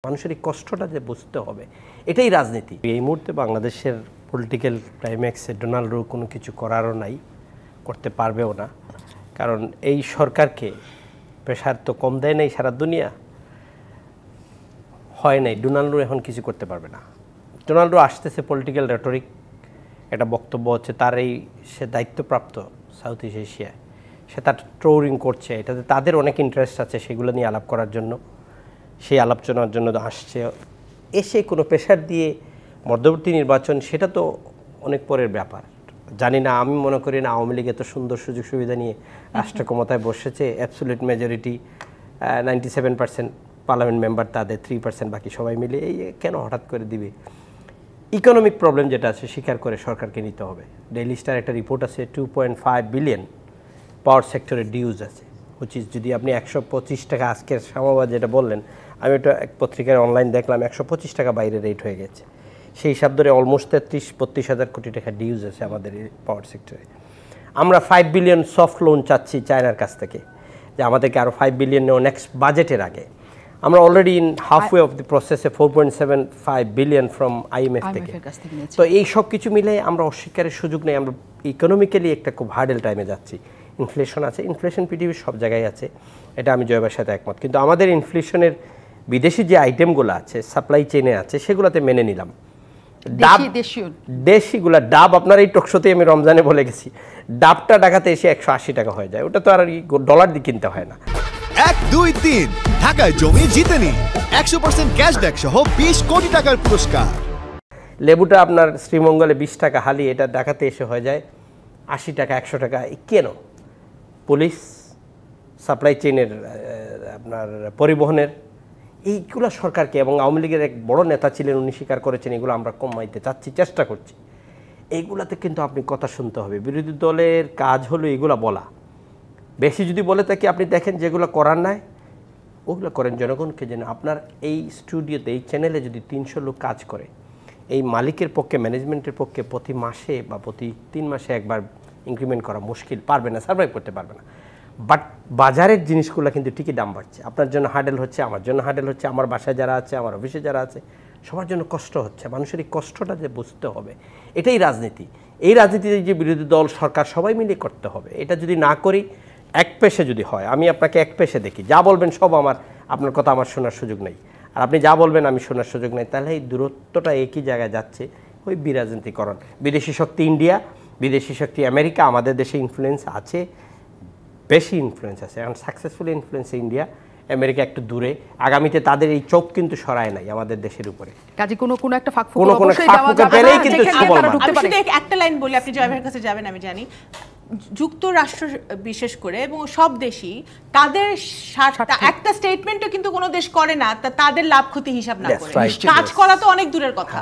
মানুষের এই কষ্টটা যে বুঝতে হবে, এটাই রাজনীতি। এই মুহূর্তে বাংলাদেশের পলিটিক্যাল ক্লাইম্যাক্সে ডোনাল্ডো কোনো কিছু করারও নাই, করতে পারবেও না। কারণ এই সরকারকে প্রেশার তো কম দেয় নাই সারা দুনিয়া, হয় নাই। ডোনাল্ডো এখন কিছু করতে পারবে না। ডোনাল্ডো আসতেছে পলিটিক্যাল রেটরিক, একটা বক্তব্য হচ্ছে তার এই সে দায়িত্বপ্রাপ্ত সাউথ ইস্ট এশিয়ায়, সে তার ট্রোলিং করছে, এটাতে তাদের অনেক ইন্টারেস্ট আছে, সেগুলো নিয়ে আলাপ করার জন্য, সেই আলোচনার জন্য আসছে। এসে কোনো প্রেশার দিয়ে মধ্যবর্তী নির্বাচন, সেটা তো অনেক পরের ব্যাপার। জানি না, আমি মনে করি না আওয়ামী লীগ এত সুন্দর সুযোগ সুবিধা নিয়ে রাষ্ট্র ক্ষমতায় বসেছে। অ্যাবসলিউট মেজরিটি 97% পার্লামেন্ট মেম্বার, তাদের 3% বাকি সবাই মিলে, এই কেন হঠাৎ করে দিবে? ইকোনমিক প্রবলেম যেটা আছে স্বীকার করে সরকারকে নিতে হবে। ডেইলি স্টার একটা রিপোর্ট আছে, 2.5 বিলিয়ন পাওয়ার সেক্টরের ডিউজ আছে, হুচিস যদি আপনি 125 টাকা, আজকের শাহবাজ যেটা বললেন, আমি একটা এক পত্রিকায় অনলাইন দেখলাম 125 টাকা বাইরে রেট হয়ে গেছে। সেই হিসাব ধরে অলমোস্ট 33-32 হাজার কোটি টাকা ডিউজ আছে আমাদের এই পাওয়ার সেক্টরে। আমরা 5 বিলিয়ন সফট লোন চাচ্ছি চায়নার কাছ থেকে, যে আমাদেরকে আরও 5 বিলিয়ন নেওয়া নেক্সট বাজেটের আগে। আমরা already in halfway of the প্রসেসে 4.75 বিলিয়ন ফ্রম IMF থেকে। তো এই সব কিছু মিলে আমরা অস্বীকারের সুযোগ নেই। আমরা ইকোনমিক্যালি একটা খুব হার্ডেল টাইমে যাচ্ছি। ইনফ্লেশন আছে, ইনফ্লেশন পৃথিবীর সব জায়গায় আছে, এটা আমি জয়বার সাথে একমত। কিন্তু আমাদের ইনফ্লেশনের বিদেশি যে আইটেমগুলো আছে, সাপ্লাই চেইনে আছে, সেগুলোতে মেনে নিলাম। দেশিগুলা ডাব, আপনার এই টকশোতে আমি রমজানে বলে গেছি, ডাবটা ঢাকাতে এসে 180 টাকা হয়ে যায়। ওটা তো আর ডলার দিয়ে কিনতে হয় না। 1, 2, 3 ঢাকায় জমি জিতে নিন 100% ক্যাশব্যাক সহ 20 কোটি টাকার পুরস্কার। লেবুটা আপনার শ্রীমঙ্গলে 20 টাকা হালি, এটা ঢাকাতে এসে হয়ে যায় 80 টাকা, 100 টাকা। কেন? পুলিশ, সাপ্লাই চেইনের, আপনার পরিবহনের, এইগুলো সরকারকে, এবং আওয়ামী লীগের এক বড় নেতা ছিলেন, উনি স্বীকার করেছেন, এগুলো আমরা কমাইতে চাচ্ছি, চেষ্টা করছি। এইগুলাতে কিন্তু আপনি কথা শুনতে হবে। বিরোধী দলের কাজ হলো এগুলো বলা। বেশি যদি বলে থাকি, আপনি দেখেন যেগুলো করার নাই ওগুলো করেন। জনগণকে যেন আপনার এই স্টুডিওতে, এই চ্যানেলে যদি 300 লোক কাজ করে, এই মালিকের পক্ষে, ম্যানেজমেন্টের পক্ষে প্রতি মাসে বা প্রতি 3 মাসে একবার ইনক্রিমেন্ট করা মুশকিল, পারবে না, সার্ভাইভ করতে পারবে না। বাট বাজারের জিনিসগুলো কিন্তু ঠিকই দাম বাড়ছে। আপনার জন্য হার্ডেল হচ্ছে, আমার জন্য হার্ডেল হচ্ছে, আমার বাসায় যারা আছে, আমার অফিসে যারা আছে, সবার জন্য কষ্ট হচ্ছে। মানুষের এই কষ্টটা যে বুঝতে হবে, এটাই রাজনীতি। এই রাজনীতিতে যে বিরোধী দল, সরকার সবাই মিলে করতে হবে। এটা যদি না করি, এক পেশে যদি হয়, আমি আপনাকে এক পেশে দেখি, যা বলবেন সব আমার, আপনার কথা আমার শোনার সুযোগ নেই, আর আপনি যা বলবেন আমি শোনার সুযোগ নেই, তাহলে এই দূরত্বটা একই জায়গায় যাচ্ছে, ওই বিরাজনীতিকরণ। বিদেশি শক্তি ইন্ডিয়া, বিদেশি শক্তি আমেরিকা, আমাদের দেশে ইনফ্লুয়েন্স আছে, বেশি ইনফ্লুয়েন্স আছে। এখন সাকসেসফুল ইনফ্লুয়েন্স ইন্ডিয়া, আমেরিকা একটু দূরে। আগামীতে তাদের এই চোখ কিন্তু সরায় নাই আমাদের দেশের উপরে। কাজে কোনো একটা ফাঁকফোকর অবশ্যই দেওয়া যাবে। পেলেই কিন্তু শুধু একটা লাইন বলি, আপনি জয় ভাইয়ের কাছে যাবেন আমি জানি। যুক্তরাষ্ট্র বিশেষ করে এবং সব দেশই তাদের একটা স্টেটমেন্টও কিন্তু কোনো দেশ করে না তাদের লাভ ক্ষতি হিসাব না করে। কাজ করা তো অনেক দূরের কথা।